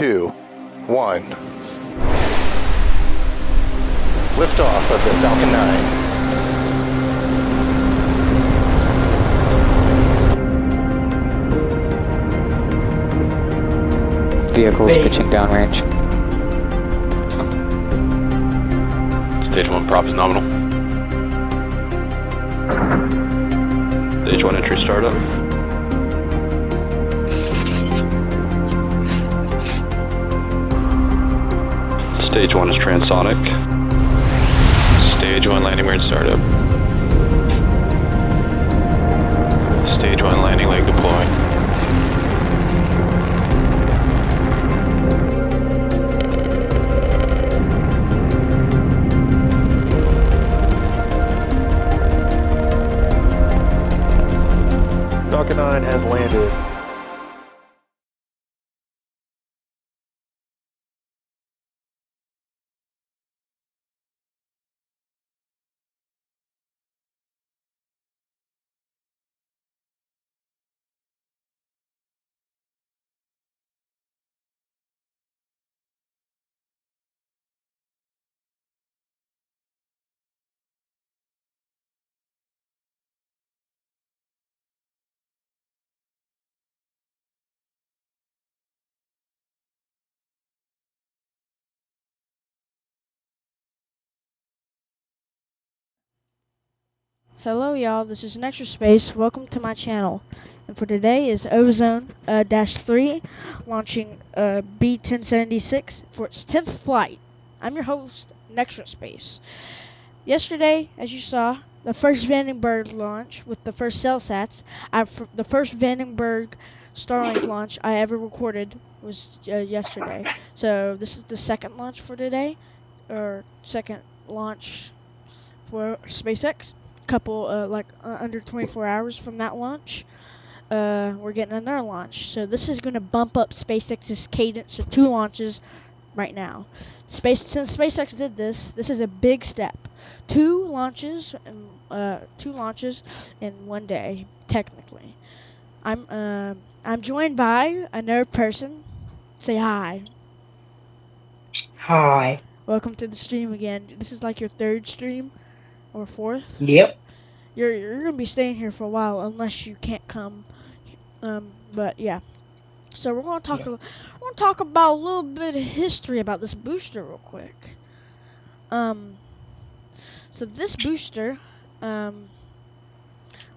2, 1. Liftoff of the Falcon 9. Vehicles pitching downrange. Stage 1 prop is nominal. Stage 1 entry startup. Stage 1 is transonic. Stage 1 landing weird startup. Stage 1 landing leg deploying. Falcon 9 has landed. Hello y'all, this is Extra Space. Welcome to my channel. And for today is Ovzone-3 launching B1076 for its 10th flight. I'm your host, Extra Space. Yesterday, as you saw, the first Vandenberg launch with the first CellSats. The first Vandenberg Starlink launch I ever recorded was yesterday. So this is the second launch for today, or second launch for SpaceX. Couple under 24 hours from that launch, we're getting another launch. So this is going to bump up SpaceX's cadence to 2 launches right now. Since SpaceX did this is a big step. 2 launches in one day, technically. I'm joined by another person. Say hi. Hi. Welcome to the stream again. This is like your 3rd stream or 4th. Yep. You're gonna be staying here for a while unless you can't come. But yeah. So we're gonna talk about a little bit of history about this booster real quick. So this booster, let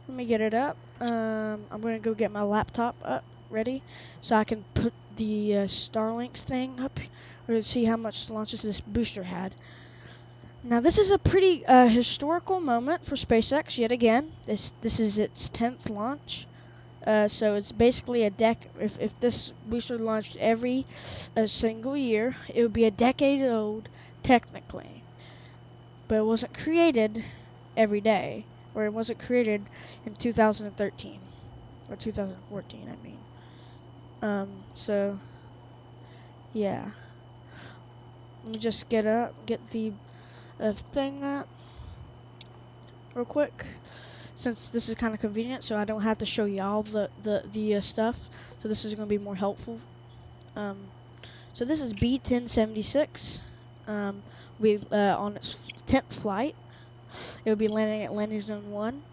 me get it up. I'm gonna go get my laptop up ready so I can put the Starlinks thing up or see how much launches this booster had. Now this is a pretty historical moment for SpaceX yet again. This is its 10th launch, so it's basically a If this booster launched every single year, it would be a decade old technically. But it wasn't created every day, or it wasn't created in 2013 or 2014. I mean, so yeah. Let me just get the thing up real quick, since this is kind of convenient, so I don't have to show y'all the stuff. So this is going to be more helpful. So this is B1076. On its 10th flight. It will be landing at landing zone 1.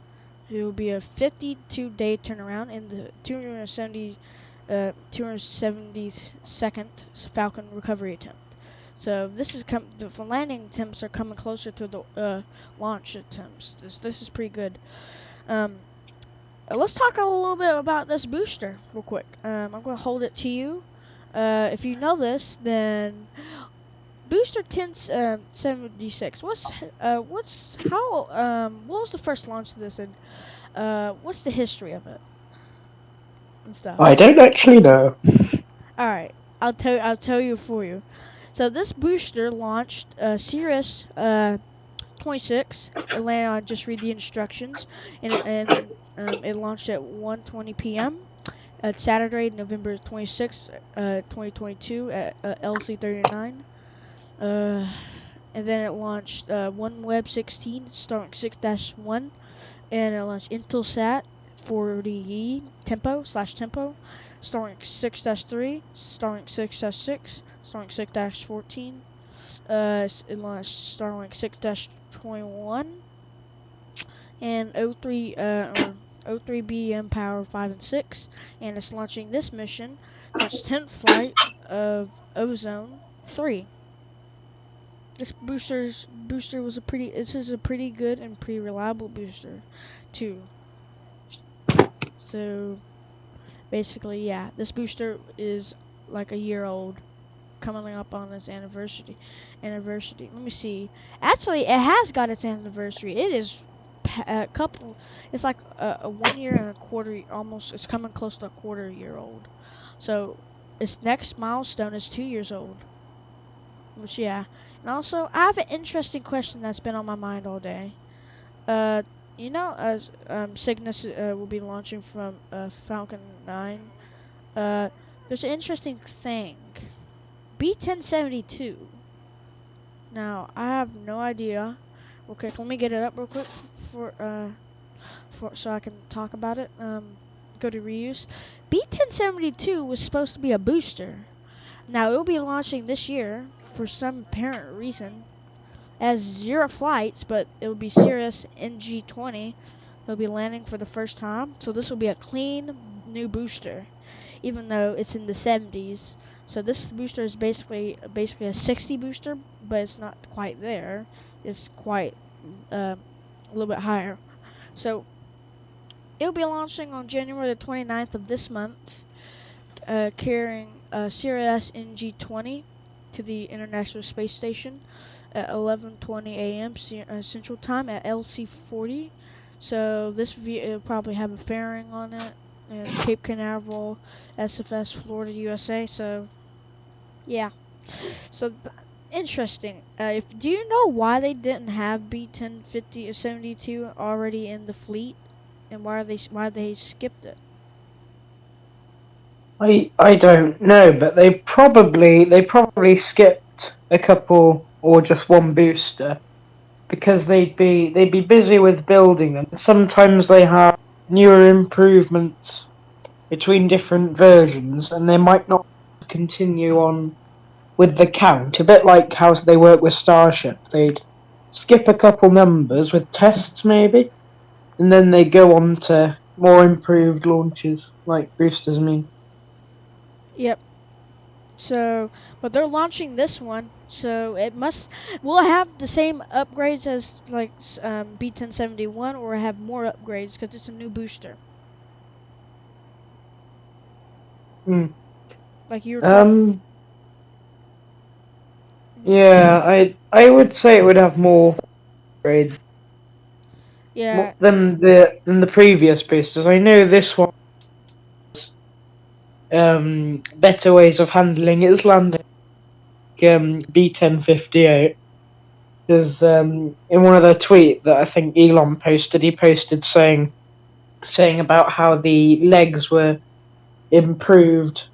It will be a 52-day turnaround in the 272nd Falcon recovery attempt. So this is the landing attempts are coming closer to the launch attempts. This is pretty good. Let's talk a little bit about this booster real quick. I'm going to hold it to you. If you know this, then Booster 1076. What was the first launch of this, and what's the history of it and stuff? I don't actually know. All right, I'll tell you for you. So this booster launched Cirrus 26. Just read the instructions, and it launched at 1:20 p.m. at Saturday, November 26, 2022 at LC 39. And then it launched OneWeb 16, Starlink 6-1, and it launched Intelsat 40E tempo. Starlink 6-3, Starlink 6-6, Starlink 6-14. It launched Starlink 6-21 and O3B mPOWER 5 and 6, and it's launching this mission for its 10th flight of Ovzone-3. This booster was this is a pretty good and pretty reliable booster too. So basically, yeah, this booster is like a year old, coming up on its anniversary. Let me see. Actually, it has got its anniversary. It is a couple. It's like a 1 year and a quarter. Almost. It's coming close to a quarter-year old. So its next milestone is 2 years old. Which, yeah. And also, I have an interesting question that's been on my mind all day. As Cygnus will be launching from Falcon 9. There's an interesting thing. B1072. Now, I have no idea. Okay, let me get it up real quick so I can talk about it. Go to reuse. B1072 was supposed to be a booster. Now, it will be launching this year for some apparent reason. It has 0 flights, but it will be Cirrus NG-20. It'll be landing for the first time. So this will be a clean new booster, even though it's in the 70s. So this booster is basically a 60 booster, but it's not quite there. It's quite a little bit higher. So it'll be launching on January the 29th of this month, carrying Cirrus NG-20 to the International Space Station at 11:20 a.m. Central Time at LC-40. So this will probably have a fairing on it, and Cape Canaveral, SFS, Florida, USA. So yeah, so interesting. Do you know why they didn't have B-1050 or 72 already in the fleet, and why they skipped it? I don't know, but they probably skipped a couple or just one booster because they'd be busy with building them. Sometimes they have newer improvements between different versions, and they might not continue on with the count. A bit like how they work with Starship. They'd skip a couple numbers with tests maybe, and then they go on to more improved launches, like boosters. I mean. Yep. So, but they're launching this one, so will it have the same upgrades as like B1071, or have more upgrades because it's a new booster? Hmm. Like you were talking. Yeah, I would say it would have more grades Yeah. than the previous boosters. I know this one better ways of handling its landing. B1058 because in one of the tweets that I think Elon posted, he posted saying about how the legs were improved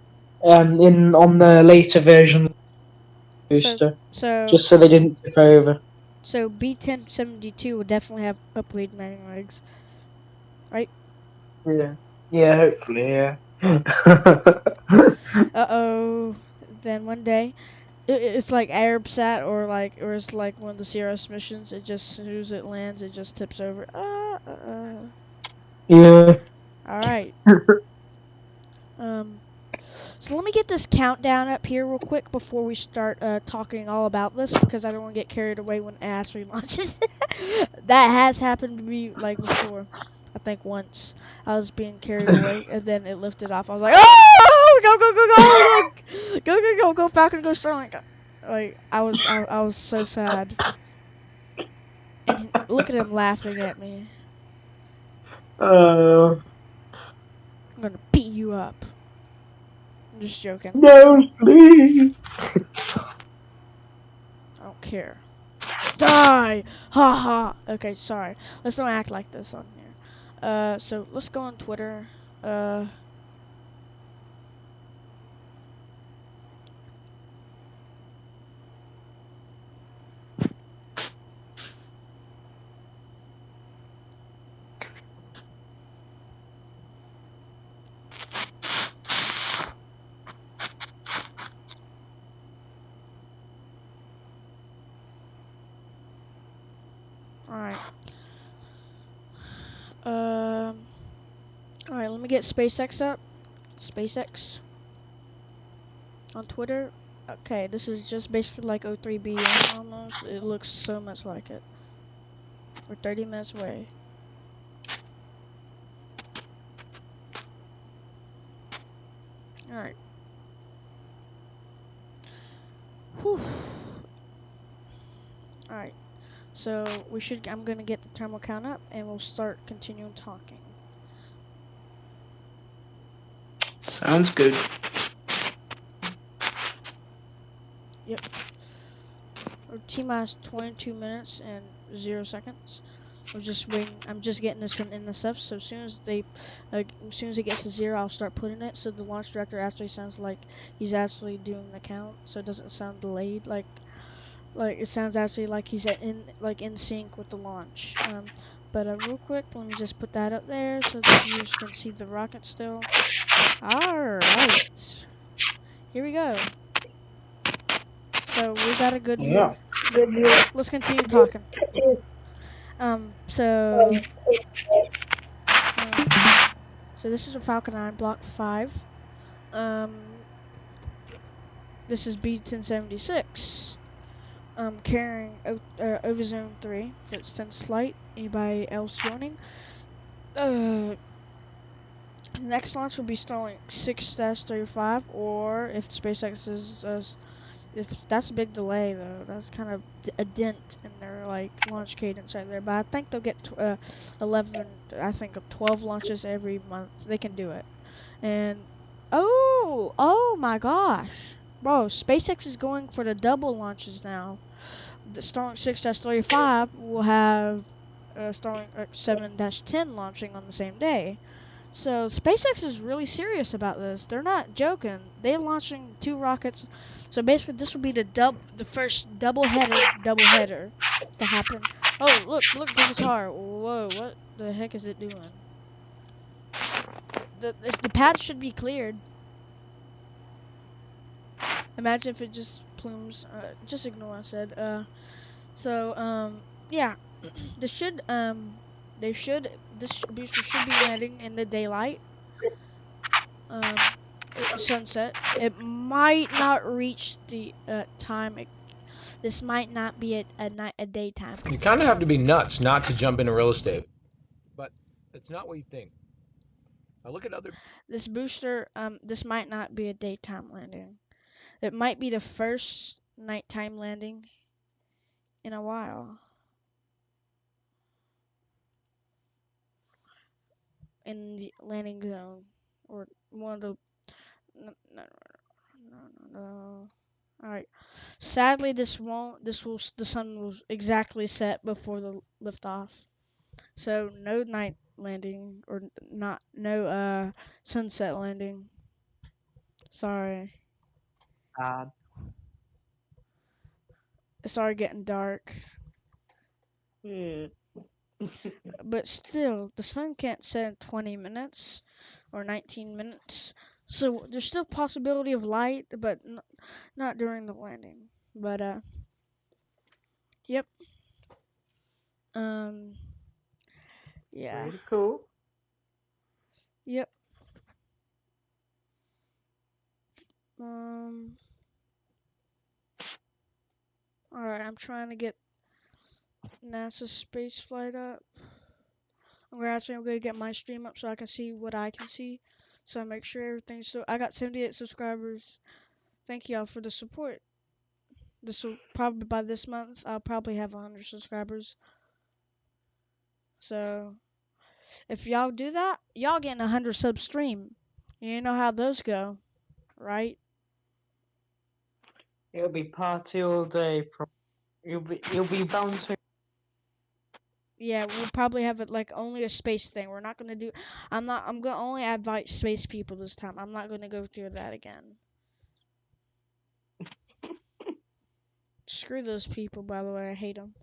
in on the later version of the booster, So just so they didn't tip over. so B1072 will definitely have upgrade landing legs, right? Yeah, yeah, hopefully, yeah. Uh-oh. Then one day, it's like ArabSat, or it's like one of the Cirrus missions. It just, as soon as it lands, it just tips over. Yeah. All right. So let me get this countdown up here real quick before we start talking all about this, because I don't want to get carried away when AS relaunches. That has happened to me like before. I think once I was being carried away and then it lifted off. I was like, "Oh, go, Falcon, go Starlink!" Like I was so sad. And look at him laughing at me. I'm gonna beat you up. I'm just joking. No, please. I don't care. Die! Ha ha! Okay, sorry. Let's don't act like this on here. So let's go on Twitter. Alright. Alright, let me get SpaceX up. SpaceX. On Twitter. Okay, this is just basically like O3B almost. It looks so much like it. We're 30 minutes away. Alright. Whew. Alright. So I'm gonna get the thermal count up and we'll start continuing talking. Sounds good. Yep. We're T-minus 22 minutes and 0 seconds. We're just waiting. I'm just getting this from NSF. So as soon as it gets to 0, I'll start putting it. So the launch director actually sounds like he's actually doing the count. So it doesn't sound delayed. Like it sounds actually like he's in sync with the launch. But real quick, let me just put that up there so the viewers can see the rocket still. Alright. Here we go. So we got a good view. Yeah. Let's continue talking. So this is a Falcon 9 Block 5. This is B-1076. Carrying Ovzone-3 for its 10th flight. Anybody else joining? Next launch will be Starlink 6-35, or if SpaceX is if that's a big delay though, that's kind of a dent in their like launch cadence right there. But I think they'll get 12 launches every month. They can do it. And oh my gosh, bro, SpaceX is going for the double launches now. The Starlink 6-35 will have Starlink 7-10 launching on the same day. So SpaceX is really serious about this. They're not joking. They're launching 2 rockets. So basically, this will be the first double header to happen. Oh, look, there's a car. Whoa, what the heck is it doing? The path should be cleared. Imagine if it just plumes. Just ignore what I said. Yeah, this booster should be landing in the daylight. Sunset. It might not reach the time. This might not be a daytime. You kind of have to be nuts not to jump into real estate, but it's not what you think. Now look at other. This booster, this might not be a daytime landing. It might be the first nighttime landing in a while. In the landing zone, or one of the. No. All right. Sadly, the sun will exactly set before the liftoff. So no night landing, or no sunset landing. Sorry. It's already getting dark. Yeah. But still, the sun can't set in 20 minutes or 19 minutes. So there's still possibility of light, but not during the landing. But yep. Yeah. Pretty cool. Yep. Alright, I'm trying to get NASA space flight up. I'm gonna get my stream up so I can see what I can see. So I make sure everything's so. I got 78 subscribers. Thank y'all for the support. This will probably by this month I'll probably have 100 subscribers. So if y'all do that, y'all getting 100 sub stream. You know how those go, right? It'll be party all day. You'll be bouncing. Yeah, we'll probably have it like only a space thing. We're not gonna do. I'm gonna only invite space people this time. I'm not gonna go through that again. Screw those people, by the way. I hate them.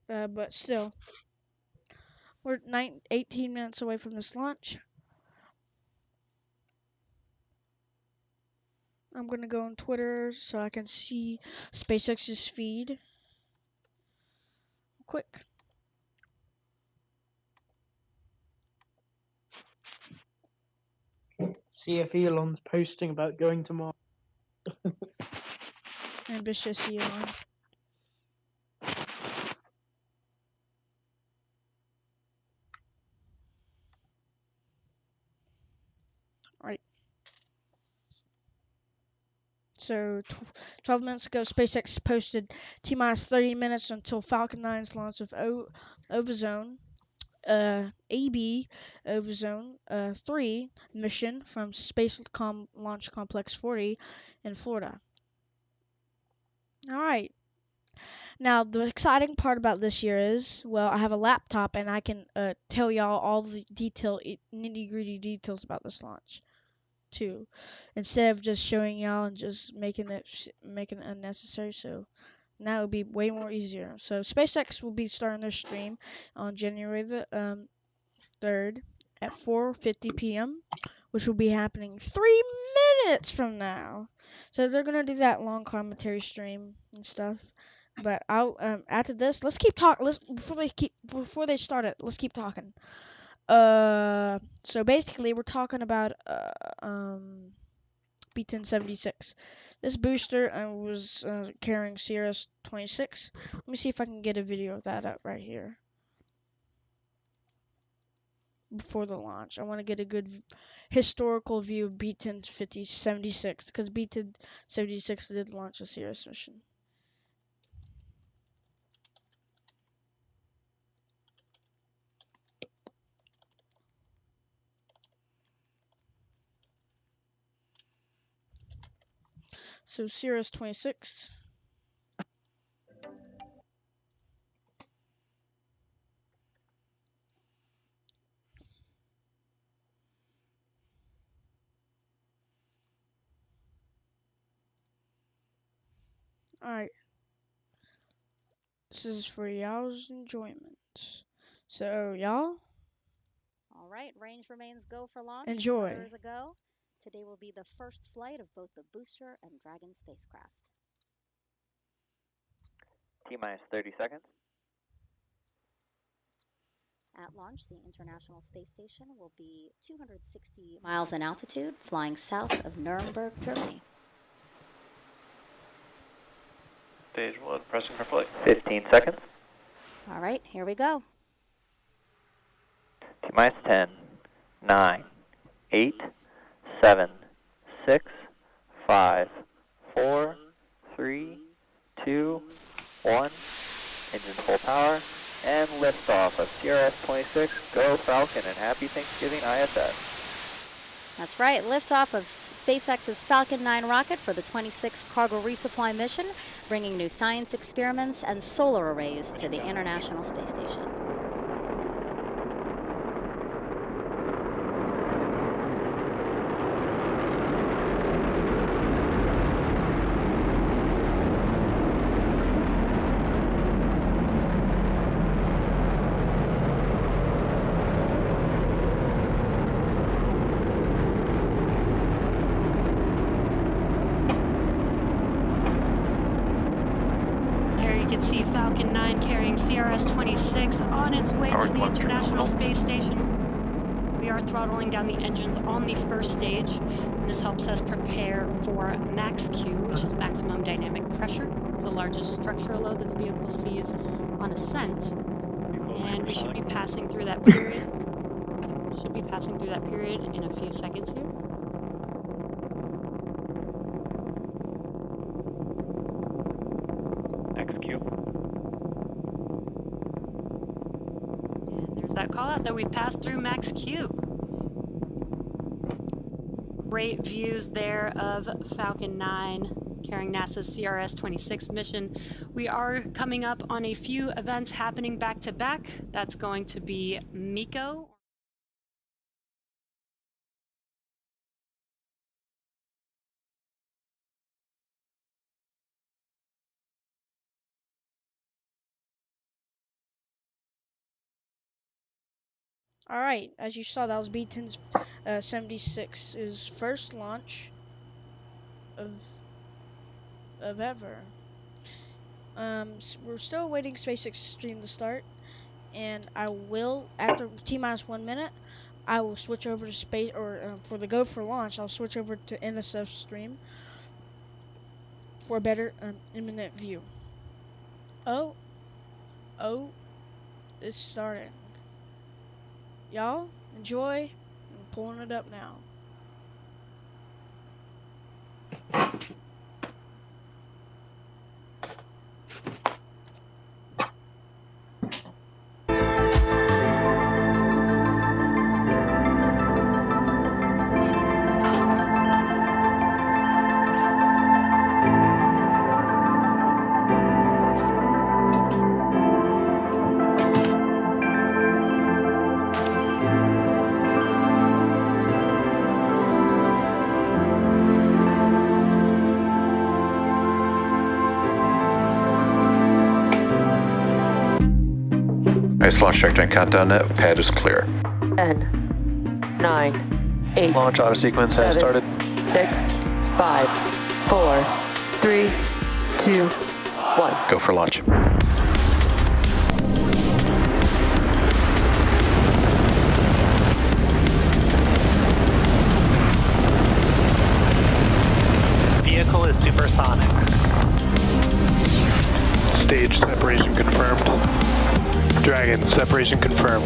But still, we're 18 minutes away from this launch. I'm gonna go on Twitter so I can see SpaceX's feed. Quick. See if Elon's posting about going to Mars. Ambitious Elon. Right. So, 12 minutes ago, SpaceX posted T-minus 30 minutes until Falcon 9's launch of Ovzone, AB Ovzone-3 mission from Space Launch Complex 40 in Florida. All right. Now, the exciting part about this year is, well, I have a laptop and I can tell y'all all the nitty-gritty details about this launch, too, instead of just showing y'all and just making it unnecessary. So now it'll be way more easier. So SpaceX will be starting their stream on January the 3rd at 4:50 p.m., which will be happening 3 minutes from now. So they're gonna do that long commentary stream and stuff. But I'll after this, let's keep talking. Let's before they start it, let's keep talking. So basically, we're talking about B-1076. This booster was carrying CRS-26. Let me see if I can get a video of that up right here before the launch. I want to get a good historical view of B-1076 because B-1076 did launch a CRS mission. So CRS-26. Alright. This is for y'all's enjoyment. So, y'all, All right, range remains go for launch. enjoy. Rudder is a go. Today will be the first flight of both the booster and Dragon spacecraft. T-minus 30 seconds. At launch, the International Space Station will be 260 miles in altitude, flying south of Nuremberg, Germany. Stage 1, pressing for flight. 15 seconds. All right, here we go. T-minus 10, 9, 8, 7, 6, 5, 4, 3, 2, 1. Engine full power. And liftoff of CRS-26. Go Falcon and happy Thanksgiving ISS. That's right, liftoff of SpaceX's Falcon 9 rocket for the 26th cargo resupply mission, bringing new science experiments and solar arrays to the International Space Station. See Falcon 9 carrying CRS-26 on its way to the International Space Station. We are throttling down the engines on the first stage. And this helps us prepare for max Q, which is maximum dynamic pressure. It's the largest structural load that the vehicle sees on ascent. And we should be passing through that period. In a few seconds here. That call out that we've passed through max Q. Great views there of Falcon 9 carrying NASA's CRS-26 mission. We are coming up on a few events happening back to back. That's going to be MECO. Alright, as you saw, that was B-1076's first launch. of ever. We're still waiting SpaceX stream to start, and I will, after T-minus 1 minute, I will switch over to space, or for the go for launch, I'll switch over to NSF stream for a better imminent view. Oh, it's starting. Y'all enjoy. I'm pulling it up now. Nice launch trajectory and countdown net. Pad is clear. 10, 9, 8. Launch auto sequence has started. 6, 5, 4, 3, 2, 1. Go for launch. Vehicle is supersonic. Stage separation confirmed. Dragon, separation confirmed.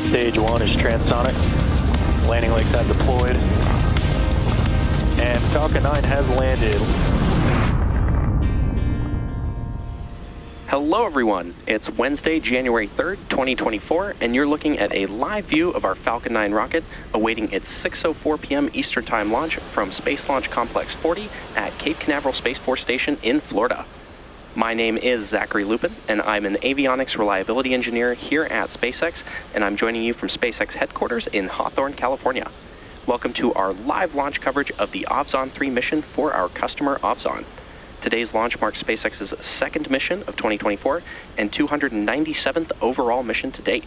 Stage 1 is transonic. Landing legs have deployed. And Falcon 9 has landed. Hello everyone, it's Wednesday, January 3rd, 2024, and you're looking at a live view of our Falcon 9 rocket awaiting its 6:04 p.m. Eastern Time launch from Space Launch Complex 40 at Cape Canaveral Space Force Station in Florida. My name is Zachary Lupin, and I'm an avionics reliability engineer here at SpaceX, and I'm joining you from SpaceX headquarters in Hawthorne, California. Welcome to our live launch coverage of the Ovzone-3 mission for our customer Ovzone. Today's launch marks SpaceX's second mission of 2024 and 297th overall mission to date.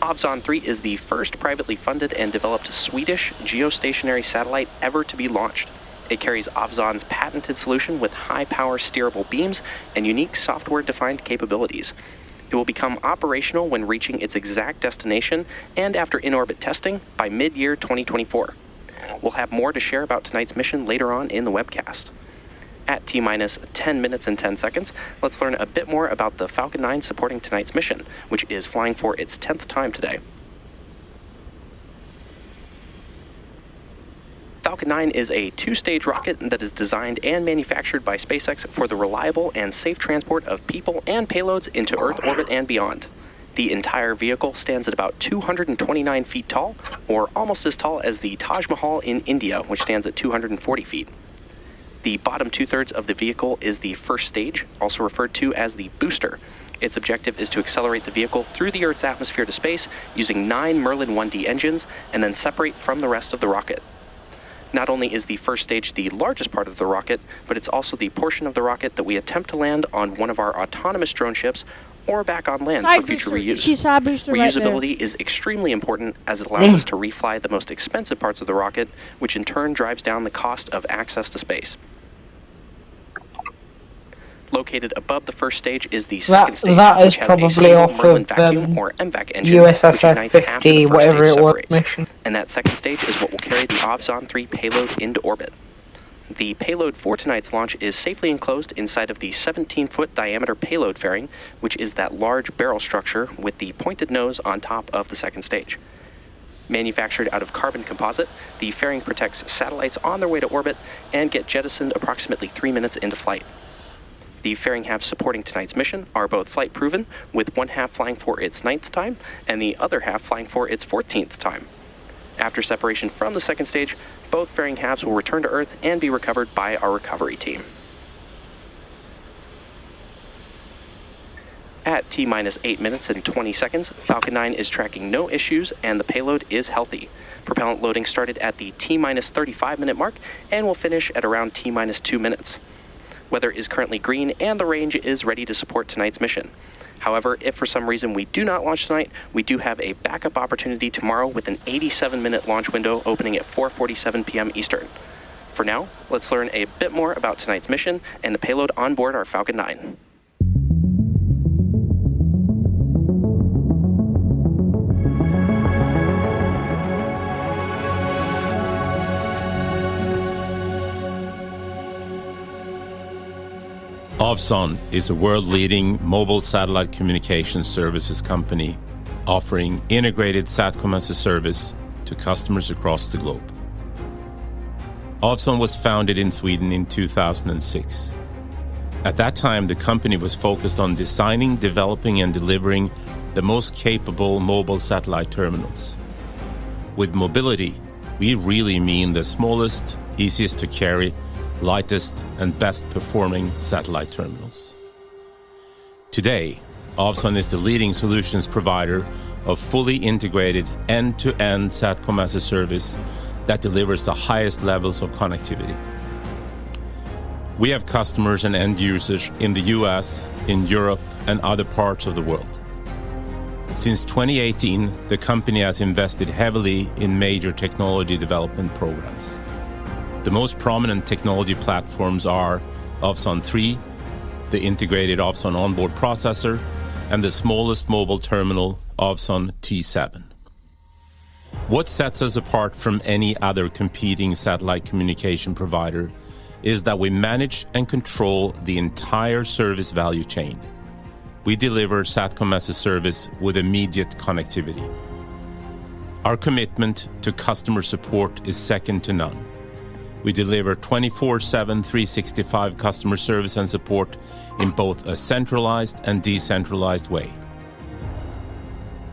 Ovzone-3 is the first privately funded and developed Swedish geostationary satellite ever to be launched. It carries Ovzone's patented solution with high-power steerable beams and unique software-defined capabilities. It will become operational when reaching its exact destination and after in-orbit testing by mid-year 2024. We'll have more to share about tonight's mission later on in the webcast. At T-minus 10 minutes and 10 seconds, let's learn a bit more about the Falcon 9 supporting tonight's mission, which is flying for its 10th time today. Falcon 9 is a two-stage rocket that is designed and manufactured by SpaceX for the reliable and safe transport of people and payloads into Earth orbit and beyond. The entire vehicle stands at about 229 feet tall, or almost as tall as the Taj Mahal in India, which stands at 240 feet. The bottom two-thirds of the vehicle is the first stage, also referred to as the booster. Its objective is to accelerate the vehicle through the Earth's atmosphere to space using 9 Merlin 1D engines and then separate from the rest of the rocket. Not only is the first stage the largest part of the rocket, but it's also the portion of the rocket that we attempt to land on one of our autonomous drone ships or back on land for future reuse. Reusability is extremely important as it allows us to refly the most expensive parts of the rocket, which in turn drives down the cost of access to space. Located above the first stage is the second stage, which has a single Merlin vacuum or MVAC engine, which ignites after the first stage separates. And that second stage is what will carry the Ovzone-3 payload into orbit. The payload for tonight's launch is safely enclosed inside of the 17-foot diameter payload fairing, which is that large barrel structure with the pointed nose on top of the second stage. Manufactured out of carbon composite, the fairing protects satellites on their way to orbit and get jettisoned approximately 3 minutes into flight. The fairing halves supporting tonight's mission are both flight proven, with one half flying for its 9th time and the other half flying for its 14th time. After separation from the second stage, both fairing halves will return to Earth and be recovered by our recovery team. At T-minus 8 minutes and 20 seconds, Falcon 9 is tracking no issues and the payload is healthy. Propellant loading started at the T-minus 35-minute mark and will finish at around T-minus 2 minutes. Weather is currently green and the range is ready to support tonight's mission. However, if for some reason we do not launch tonight, we do have a backup opportunity tomorrow with an 87-minute launch window opening at 4:47 p.m. Eastern. For now, let's learn a bit more about tonight's mission and the payload on board our Falcon 9. Ovzone is a world-leading mobile satellite communications services company offering integrated SATCOM as a service to customers across the globe. Ovzone was founded in Sweden in 2006. At that time, the company was focused on designing, developing, and delivering the most capable mobile satellite terminals. With mobility, we really mean the smallest, easiest to carry, lightest, and best performing satellite terminals. Today, Ovzone is the leading solutions provider of fully integrated end-to-end SATCOM as a service that delivers the highest levels of connectivity. We have customers and end users in the US, in Europe, and other parts of the world. Since 2018, the company has invested heavily in major technology development programs. The most prominent technology platforms are Ovzone-3, the integrated Ovzone onboard processor, and the smallest mobile terminal, Ovzone-T7. What sets us apart from any other competing satellite communication provider is that we manage and control the entire service value chain. We deliver SATCOM as a service with immediate connectivity. Our commitment to customer support is second to none. We deliver 24/7, 365 customer service and support in both a centralized and decentralized way.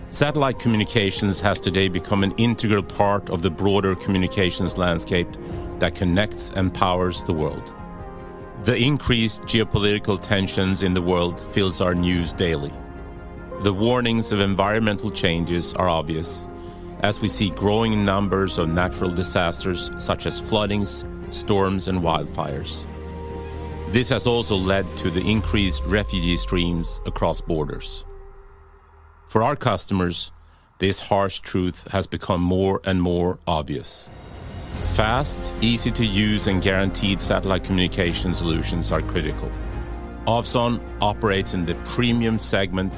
Satellite communications has today become an integral part of the broader communications landscape that connects and powers the world. The increased geopolitical tensions in the world fills our news daily. The warnings of environmental changes are obvious, as we see growing numbers of natural disasters such as floodings, storms, and wildfires. This has also led to the increased refugee streams across borders. For our customers, this harsh truth has become more and more obvious. Fast, easy to use, and guaranteed satellite communication solutions are critical. Ovzone operates in the premium segment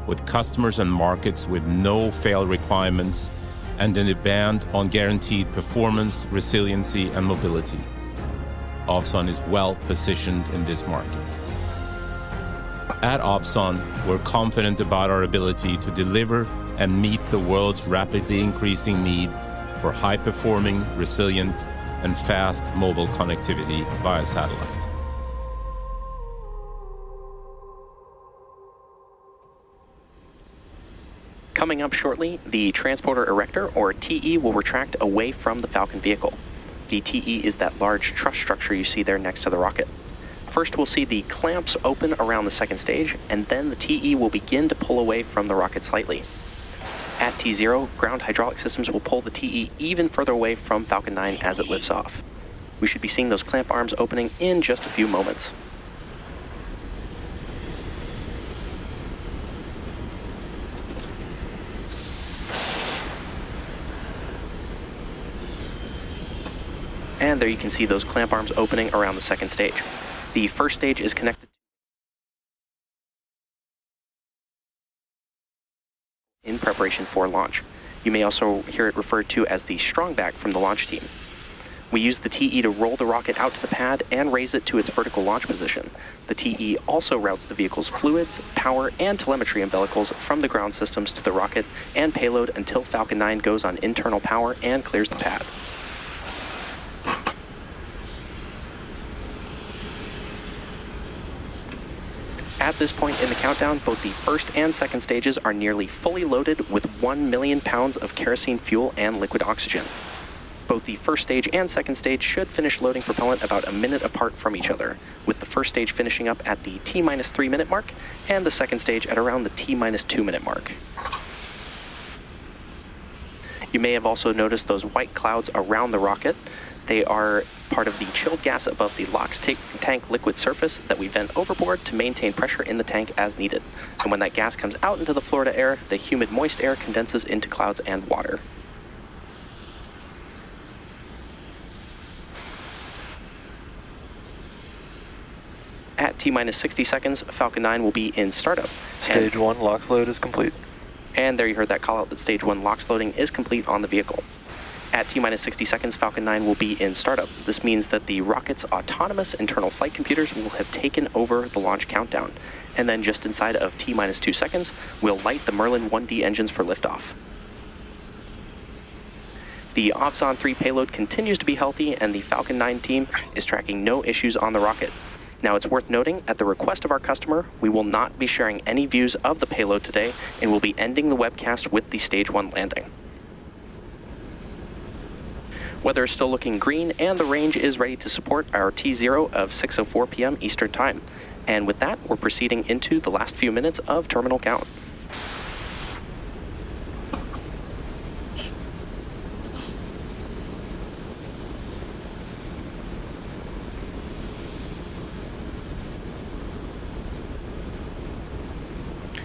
with customers and markets with no fail requirements and a demand on guaranteed performance, resiliency, and mobility. Ovzone is well positioned in this market. At Ovzone, we're confident about our ability to deliver and meet the world's rapidly increasing need for high-performing, resilient, and fast mobile connectivity via satellite. Coming up shortly, the transporter erector, or TE, will retract away from the Falcon vehicle. The TE is that large truss structure you see there next to the rocket. First, we'll see the clamps open around the second stage, and then the TE will begin to pull away from the rocket slightly. At T0, ground hydraulic systems will pull the TE even further away from Falcon 9 as it lifts off. We should be seeing those clamp arms opening in just a few moments. And there you can see those clamp arms opening around the second stage. The first stage is connected in preparation for launch. You may also hear it referred to as the strongback from the launch team. We use the TE to roll the rocket out to the pad and raise it to its vertical launch position. The TE also routes the vehicle's fluids, power, and telemetry umbilicals from the ground systems to the rocket and payload until Falcon 9 goes on internal power and clears the pad. At this point in the countdown, both the first and second stages are nearly fully loaded with 1 million pounds of kerosene fuel and liquid oxygen. Both the first stage and second stage should finish loading propellant about a minute apart from each other, with the first stage finishing up at the T-3 minute mark and the second stage at around the T-2 minute mark. You may have also noticed those white clouds around the rocket. They are part of the chilled gas above the LOX tank liquid surface that we vent overboard to maintain pressure in the tank as needed. And when that gas comes out into the Florida air, the humid moist air condenses into clouds and water. At T-minus 60 seconds, Falcon 9 will be in startup. Stage 1 LOX load is complete. And there you heard that call out that Stage 1 LOX loading is complete on the vehicle. At T-minus 60 seconds, Falcon 9 will be in startup. This means that the rocket's autonomous internal flight computers will have taken over the launch countdown. And then just inside of T-minus 2 seconds, we'll light the Merlin 1D engines for liftoff. The Ovzone-3 payload continues to be healthy, and the Falcon 9 team is tracking no issues on the rocket. Now, it's worth noting, at the request of our customer, we will not be sharing any views of the payload today, and we'll be ending the webcast with the Stage 1 landing. Weather is still looking green, and the range is ready to support our T0 of 6:04 p.m. Eastern Time. And with that, we're proceeding into the last few minutes of terminal count.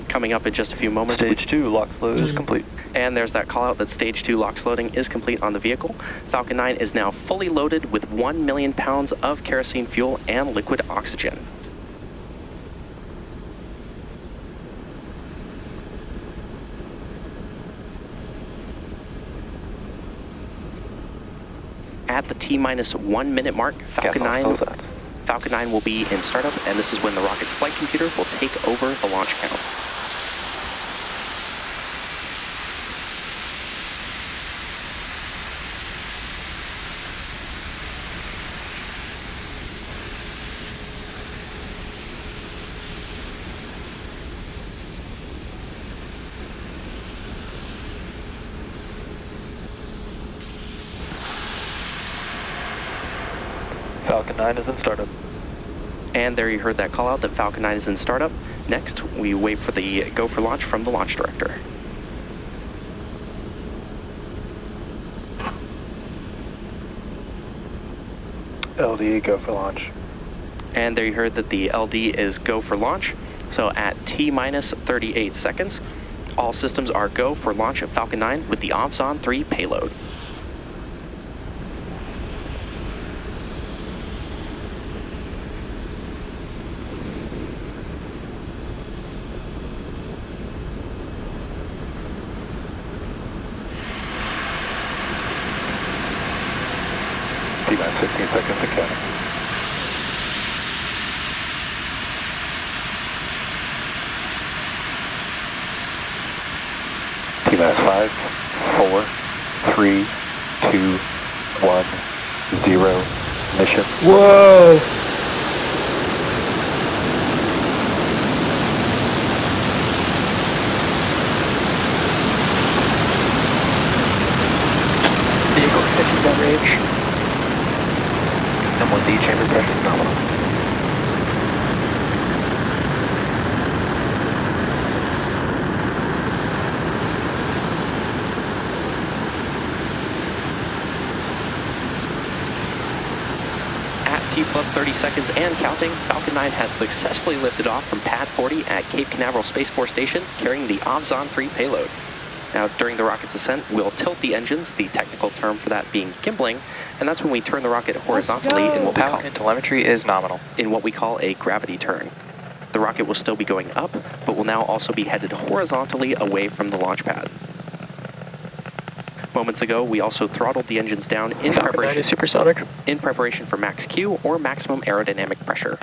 Coming up in just a few moments. Stage 2 LOX load is complete. And there's that call out that Stage 2 LOX loading is complete on the vehicle. Falcon 9 is now fully loaded with 1 million pounds of kerosene fuel and liquid oxygen. At the T-minus 1 minute mark, Falcon 9 will be in startup, and this is when the rocket's flight computer will take over the launch count. Falcon 9 is in startup. And there you heard that call out that Falcon 9 is in startup. Next, we wait for the go for launch from the launch director. LD, go for launch. And there you heard that the LD is go for launch. So at T-minus 38 seconds, all systems are go for launch of Falcon 9 with the Ovzone-3 payload. T-minus 15 seconds to count. T-minus 5, 4, 3, 2, 1, 0, mission. Whoa! Vehicle catching that range. M1D chamber pressure is nominal. At T-plus 30 seconds and counting, Falcon 9 has successfully lifted off from Pad 40 at Cape Canaveral Space Force Station, carrying the Ovzone-3 payload. Now, during the rocket's ascent, we'll tilt the engines, the technical term for that being gimbling, and that's when we turn the rocket horizontally in what we call telemetry is nominal. In what we call a gravity turn. The rocket will still be going up, but will now also be headed horizontally away from the launch pad. Moments ago, we also throttled the engines down in preparation for max Q or maximum aerodynamic pressure.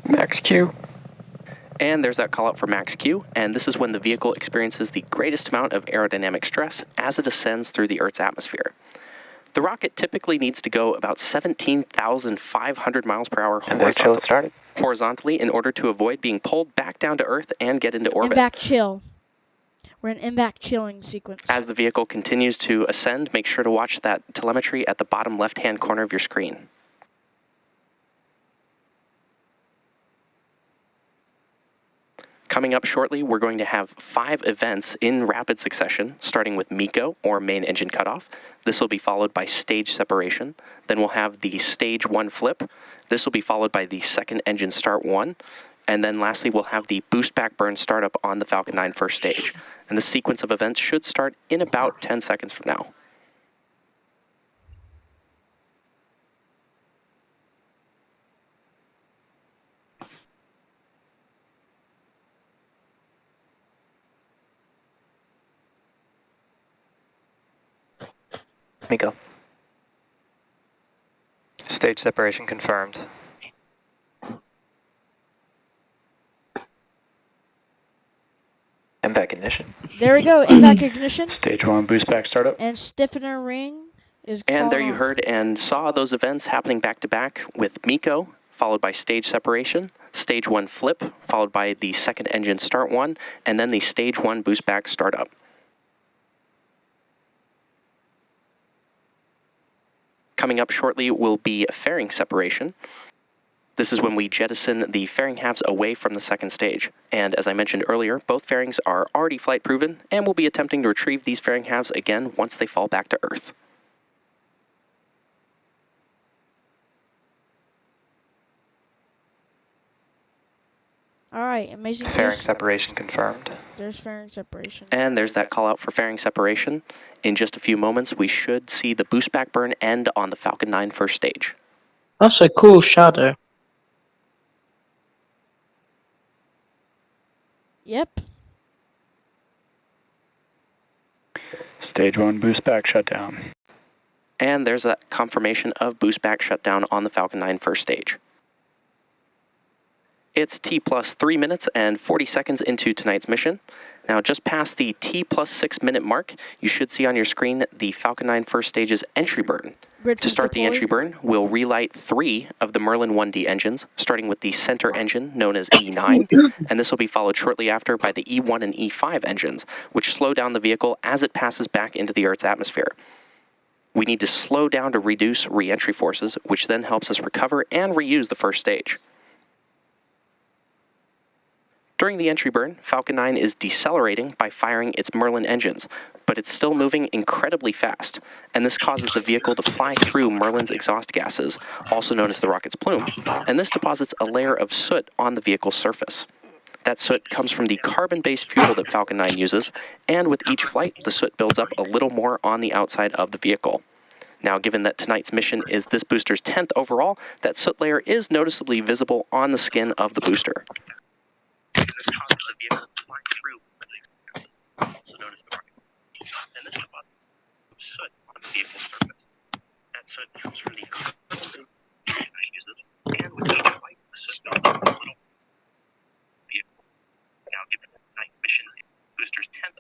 Max Q. And there's that call out for max Q, and this is when the vehicle experiences the greatest amount of aerodynamic stress as it ascends through the Earth's atmosphere. The rocket typically needs to go about 17,500 miles per hour horizontally in order to avoid being pulled back down to Earth and get into orbit. Back chill. We're in back chilling sequence. As the vehicle continues to ascend, make sure to watch that telemetry at the bottom left-hand corner of your screen. Coming up shortly, we're going to have 5 events in rapid succession, starting with MECO, or main engine cutoff. This will be followed by stage separation. Then we'll have the stage 1 flip. This will be followed by the second engine start 1. And then lastly, we'll have the boost back burn startup on the Falcon 9 first stage. And the sequence of events should start in about 10 seconds from now. MECO. Stage separation confirmed. MVAC ignition. There we go, MVAC ignition. Stage 1 boost back startup. And stiffener ring is called And there you off. heard and saw those events happening back to back with MECO, followed by stage separation, stage 1 flip, followed by the second engine start 1, and then the stage 1 boost back startup. Coming up shortly will be fairing separation. This is when we jettison the fairing halves away from the second stage. And as I mentioned earlier, both fairings are already flight proven, and we'll be attempting to retrieve these fairing halves again once they fall back to Earth. All right, amazing. Fairing separation confirmed. There's fairing separation. And there's that call out for fairing separation. In just a few moments, we should see the boost back burn end on the Falcon 9 first stage. That's a cool shadow. Yep. Stage 1 boost back shutdown. And there's that confirmation of boost back shutdown on the Falcon 9 first stage. It's T plus 3 minutes and 40 seconds into tonight's mission. Now, just past the T plus 6 minute mark, you should see on your screen the Falcon 9 first stage's entry burn. To start the entry burn, we'll relight 3 of the Merlin 1D engines, starting with the center engine known as E9, and this will be followed shortly after by the E1 and E5 engines, which slow down the vehicle as it passes back into the Earth's atmosphere. We need to slow down to reduce re-entry forces, which then helps us recover and reuse the first stage. During the entry burn, Falcon 9 is decelerating by firing its Merlin engines, but it's still moving incredibly fast, and this causes the vehicle to fly through Merlin's exhaust gases, also known as the rocket's plume, and this deposits a layer of soot on the vehicle's surface. That soot comes from the carbon-based fuel that Falcon 9 uses, and with each flight, the soot builds up a little more on the outside of the vehicle. Now, given that tonight's mission is this booster's 10th overall, that soot layer is noticeably visible on the skin of the booster. Also known as the rocket. And this deposit of soot on the vehicle's surface. That soot comes from the carbon that uses, and with each flight, the soot builds up a little vehicle. Now, given that night mission, booster's 10th.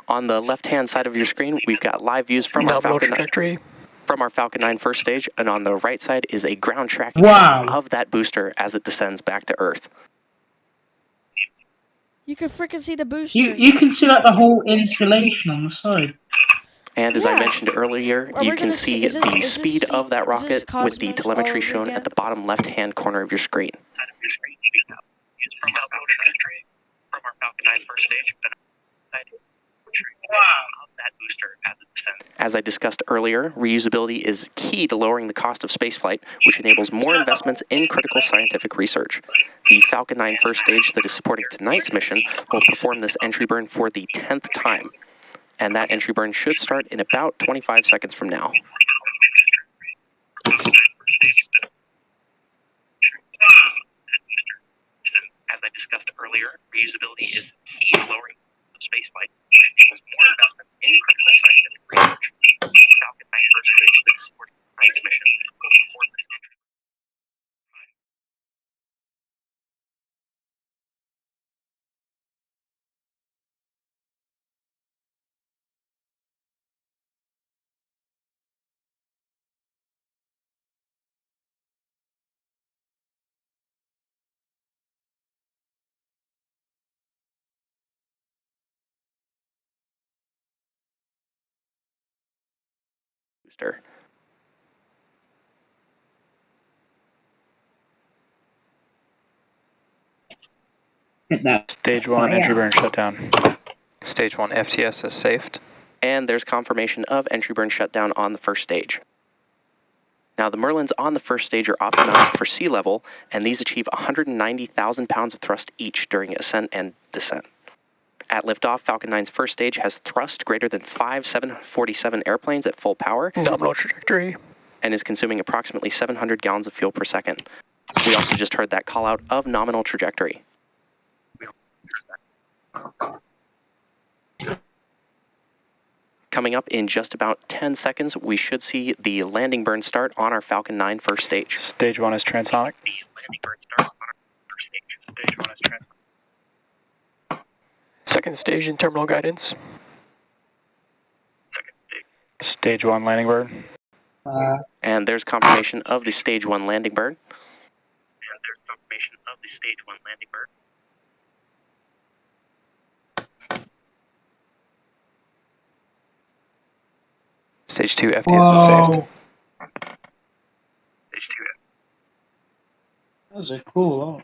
On the left-hand side of your screen, we've got live views from our Falcon 9 first stage, and on the right side is a ground tracking shot of that booster as it descends back to Earth. You can freaking see the booster. You can see like the whole insulation on the side. And as I mentioned earlier, you can see the speed of that rocket with the telemetry shown at the bottom left-hand corner of your screen. From our Falcon 9 first stage, as I discussed earlier, reusability is key to lowering the cost of spaceflight, which enables more investments in critical scientific research. The Falcon 9 first stage that is supporting tonight's mission will perform this entry burn for the 10th time, and that entry burn should start in about 25 seconds from now. As I discussed earlier, reusability is key to lowering spaceflight, which enables more investment in critical scientific research. The Falcon 9 first stage that is supporting tonight's mission will perform this entry. Booster. Stage 1 entry burn shutdown. Stage 1 FTS is safed. And there's confirmation of entry burn shutdown on the first stage. Now, the Merlins on the first stage are optimized for sea level, and these achieve 190,000 pounds of thrust each during ascent and descent. At liftoff, Falcon 9's first stage has thrust greater than 5 747 airplanes at full power. Nominal trajectory. And is consuming approximately 700 gallons of fuel per second. We also just heard that call out of nominal trajectory. Coming up in just about 10 seconds, we should see the landing burn start on our Falcon 9 first stage. Stage 1 is transonic. Second stage in terminal guidance. Stage 1 landing burn. And there's confirmation of the stage 1 landing burn. Stage 2 FTS is safe. That was a cool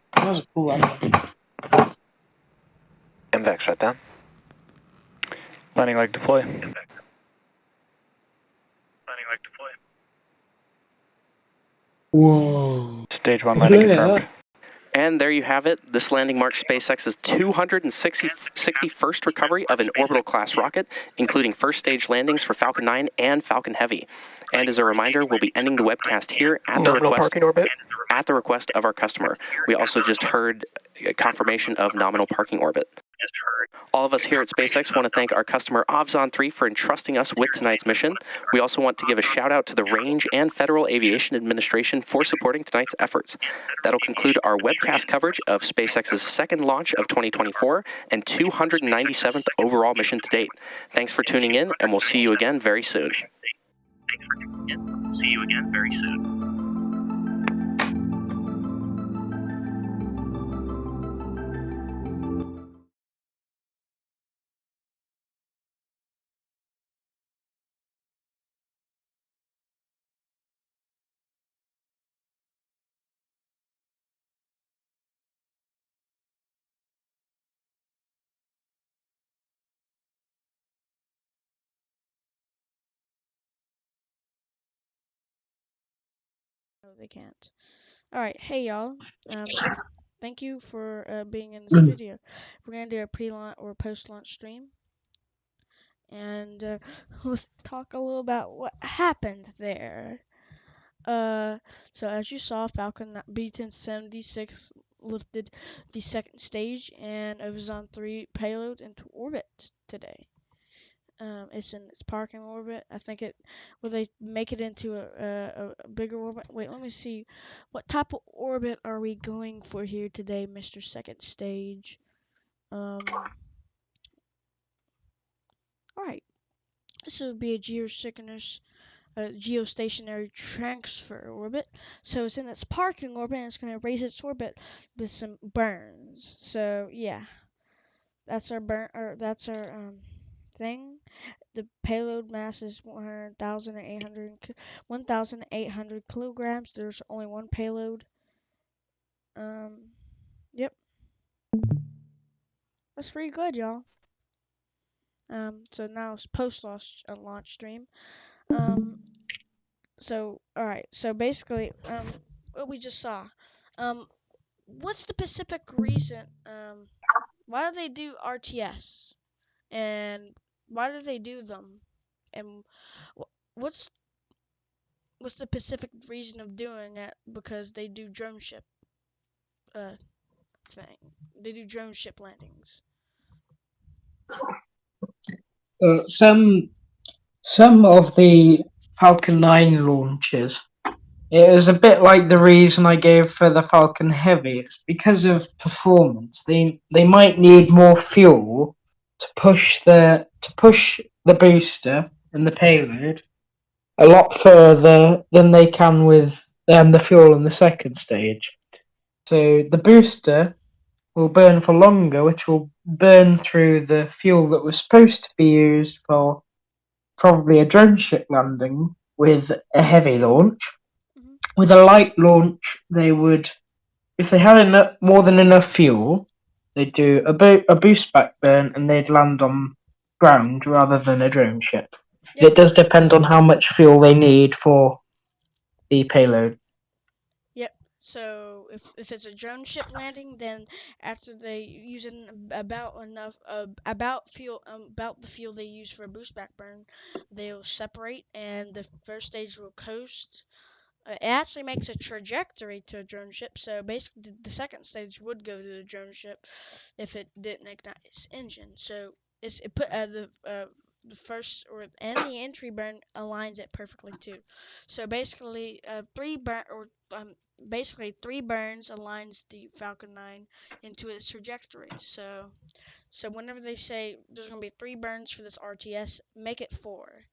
landing. MVAC shutdown. Landing leg deploy. Whoa. Stage 1 landing confirmed. And there you have it. This landing marks SpaceX's 261st recovery of an orbital class rocket, including first stage landings for Falcon 9 and Falcon Heavy. And as a reminder, we'll be ending the webcast here at the request of our customer. We also just heard confirmation of nominal parking orbit. All of us here at SpaceX want to thank our customer Ovzone-3 for entrusting us with tonight's mission. We also want to give a shout out to the Range and Federal Aviation Administration for supporting tonight's efforts. That'll conclude our webcast coverage of SpaceX's second launch of 2024 and 297th overall mission to date. Thanks for tuning in, and we'll see you again very soon. No, they can't. Alright, hey y'all. Thank you for being in this video. We're going to do a pre-launch or post-launch stream. And let's talk a little about what happened there. So as you saw, Falcon B-1076 lifted the second stage and Ovzone-3 payload into orbit today. It's in its parking orbit. I think will they make it into a bigger orbit? Wait, let me see. What type of orbit are we going for here today, Mr. Second Stage? Alright. This would be a geostationary transfer orbit. So it's in its parking orbit and it's going to raise its orbit with some burns. So yeah. That's our thing. The payload mass is 1,800 kilograms. There's only one payload. Yep. That's pretty good, y'all. So now it's post-launch launch stream. So alright. So basically, what we just saw. What's the specific reason? Why do they do RTS? And why do they do them? And what's the specific reason of doing it? Because they do drone ship thing. They do drone ship landings. Some of the Falcon 9 launches, it was a bit like the reason I gave for the Falcon Heavy. It's because of performance. They might need more fuel to push the booster and the payload a lot further than they can with the fuel in the second stage. So the booster will burn for longer, which will burn through the fuel that was supposed to be used for probably a drone ship landing with a heavy launch. With a light launch, they would, if they had more than enough fuel, They'd do a boost back burn, and they'd land on ground rather than a drone ship. Yep. It does depend on how much fuel they need for the payload. Yep. So if it's a drone ship landing, then after they using about the fuel they use for a boost back burn, they'll separate, and the first stage will coast. It actually makes a trajectory to a drone ship, so basically the second stage would go to the drone ship if it didn't ignite its engine. So it put the first and the entry burn aligns it perfectly too. So basically, three burns aligns the Falcon 9 into its trajectory. So whenever they say there's gonna be 3 burns for this RTS, make it 4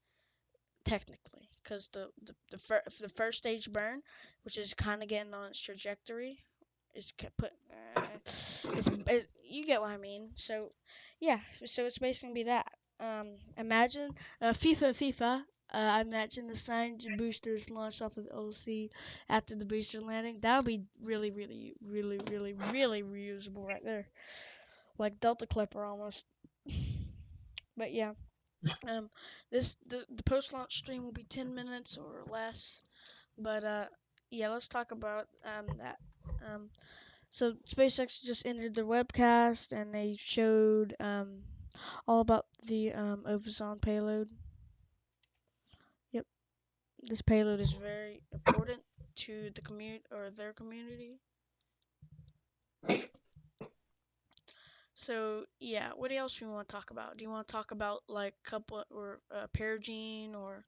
technically, because the first stage burn, which is kind of getting on its trajectory, is put. You get what I mean. So yeah, so it's basically gonna be that. Imagine FIFA. I imagine the signed boosters launched off of the OC after the booster landing. That would be really, really, really, really, really reusable right there, like Delta Clipper almost. But yeah. The post-launch stream will be 10 minutes or less, but yeah, let's talk about that. So SpaceX just ended their webcast, and they showed all about the Ovzone payload. Yep, this payload is very important to the their community. So yeah, what else do you want to talk about? Do you want to talk about like couple or Perigene or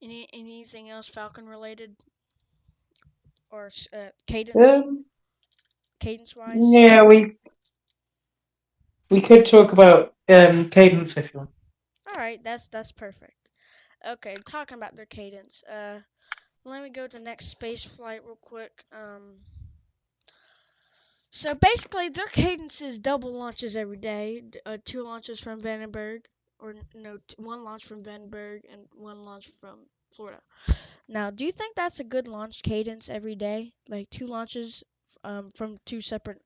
anything else Falcon related or cadence wise? Yeah, we could talk about cadence if you want. All right, that's perfect. Okay, talking about their cadence. Let me go to the next space flight real quick. So basically, their cadence is double launches every day. 2 launches from Vandenberg, or no, 1 launch from Vandenberg and 1 launch from Florida. Now, do you think that's a good launch cadence every day? Like 2 launches from 2 separate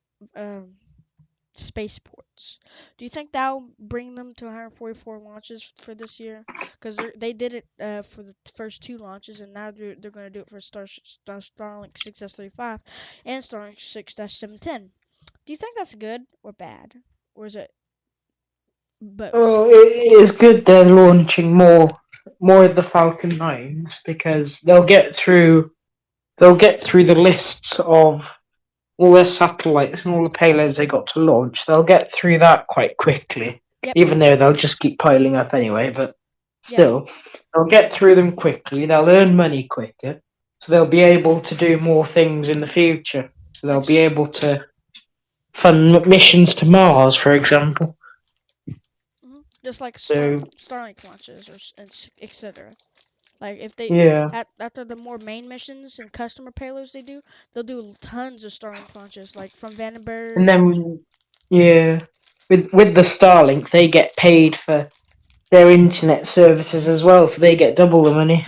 spaceports. Do you think that'll bring them to 144 launches for this year? Because they did it for the first 2 launches, and now they're going to do it for Starlink 6S35 and Starlink 6-710. Do you think that's good or bad, or is it both? Well, it is good they're launching more of the Falcon 9s because they'll get through the lists of all their satellites and all the payloads they got to launch. They'll get through that quite quickly, even though they'll just keep piling up anyway. But still, they'll get through them quickly. They'll earn money quicker, so they'll be able to do more things in the future. So they'll be able to fund missions to Mars, for example. Just like Starlink launches or etc. Like if they after the more main missions and customer payloads they do, they'll do tons of Starlink launches, like from Vandenberg. And then with the Starlink, they get paid for their internet services as well, so they get double the money.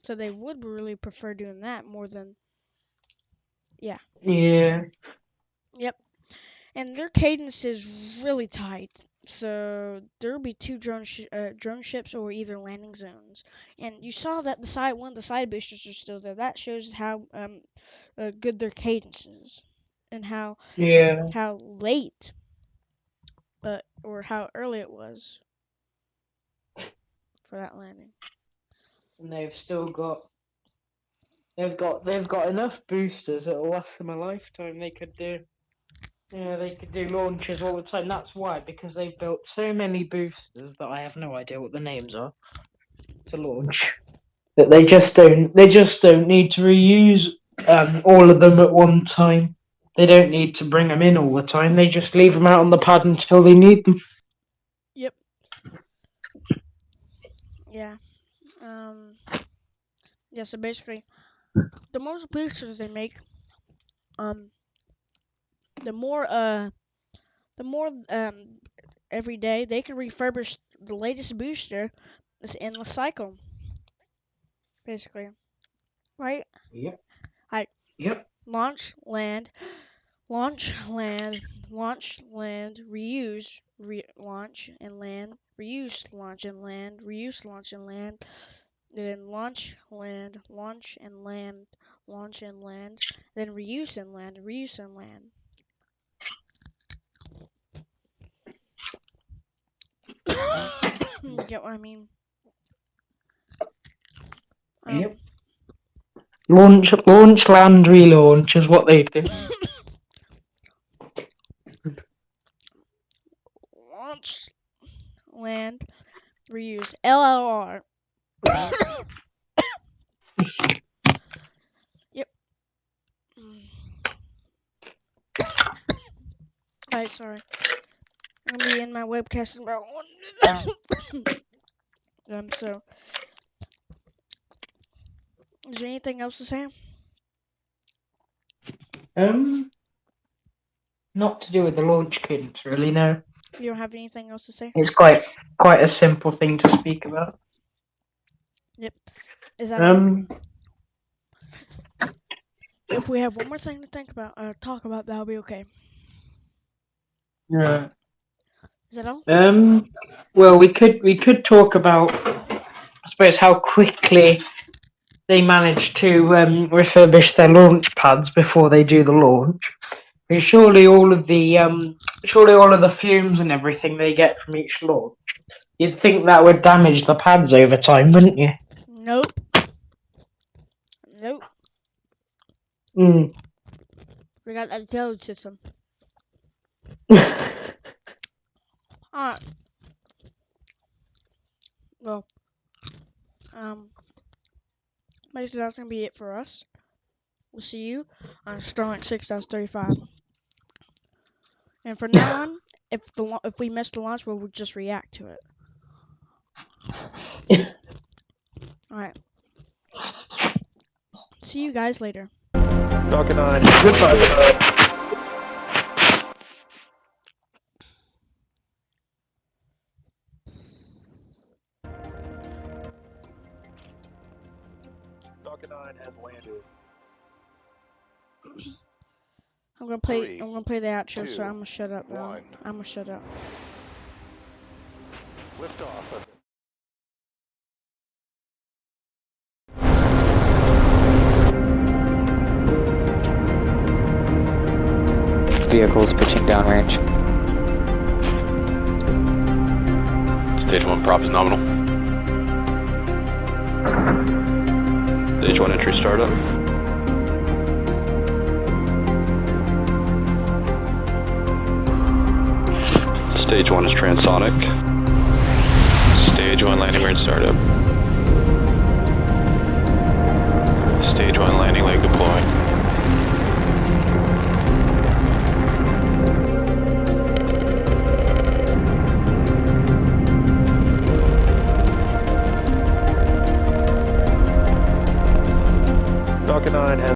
So they would really prefer doing that more than Yeah. Yep. And their cadence is really tight. So there'll be 2 drone ships or either landing zones. And you saw that one of the side boosters are still there. That shows how good their cadence is, and how late or how early it was for that landing. And they've still got enough boosters that'll last them a lifetime. They could do launches all the time. That's why, because they've built so many boosters that I have no idea what the names are to launch. That they just don't need to reuse all of them at one time. They don't need to bring them in all the time. They just leave them out on the pad until they need them. Yep. Yeah. Yeah. So basically, the more boosters they make, the more every day they can refurbish the latest booster. This endless cycle, basically, right? Yep. Launch, land, launch, land, reuse, launch and land, reuse, launch and land, reuse, launch and land, then launch, land, launch and land, then reuse and land, reuse and land. You get what I mean? Yep. Launch, land, relaunch is what they do. Launch, land, reuse, LLR. Yep. Alright, sorry. I'm gonna be in my webcast in about 1 minute. So, is there anything else to say? Not to do with the launch kits, really. No. You don't have anything else to say? It's quite a simple thing to speak about. Yep. Is that all? If we have one more thing to talk about, that'll be okay. Yeah. Is that all? Well, we could talk about, I suppose, how quickly they manage to refurbish their launch pads before they do the launch. Because surely all of the fumes and everything they get from each launch, you'd think that would damage the pads over time, wouldn't you? Nope. Mm. We got that intelligence system. Alright. Well, basically that's gonna be it for us. We'll see you on Starlink 6.35. And from now on, if we miss the launch, we'll just react to it. Alright. See you guys later. Falcon 9. Goodbye. Falcon 9 has landed. I'm gonna play the outro, 2, so I'm gonna shut up now. 1. I'm gonna shut up. Lift off of Vehicles pitching downrange. Stage 1 prop is nominal. Stage 1 entry startup. Stage 1 is transonic. Stage 1 landing weird startup. Stage 1 landing leg deploying. Falcon 9 has